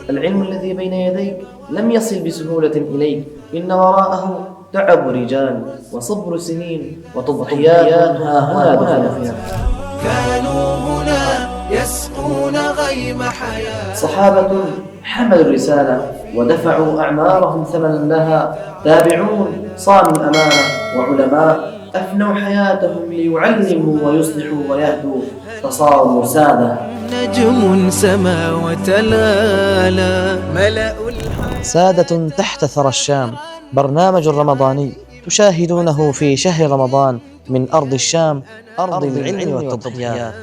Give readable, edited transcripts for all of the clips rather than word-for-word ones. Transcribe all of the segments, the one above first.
العلم الذي بين يديك لم يصل بسهولة إليك، إن وراءه تعب رجال وصبر سنين وتضحيات ها هنا دفنت. كانوا هنا يسقون غيم حياة. صحابة حملوا الرسالة ودفعوا أعمارهم ثمنا لها، تابعون صانوا الأمانة، وعلماء أفنوا حياتهم ليعلموا ويصلحوا ويهدوا، فصاروا سادة. نجم سما وتلالا ملأ سادة تحت ثرى الشام، برنامج رمضاني تشاهدونه في شهر رمضان من أرض الشام، أرض العلم والتضحيات.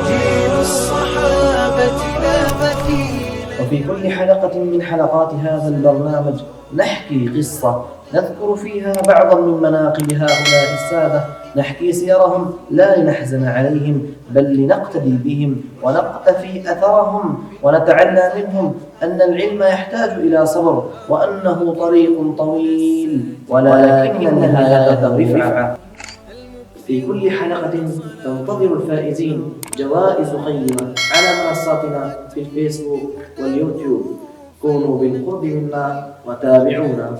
جيل الصحابة لا مثيل. وفي كل حلقة من حلقات هذا البرنامج نحكي قصة نذكر فيها بعضا من مناقب هؤلاء السادة، نحكي سيرهم لا لنحزن عليهم بل لنقتدي بهم ونقتفي أثرهم، ونتعلم منهم أن العلم يحتاج إلى صبر، وأنه طريق طويل ولكن نهايته رفعة. في كل حلقة تنتظر الفائزين جوائز قيمة على منصاتنا في الفيسبوك واليوتيوب. كونوا بالقرب منا وتابعونا.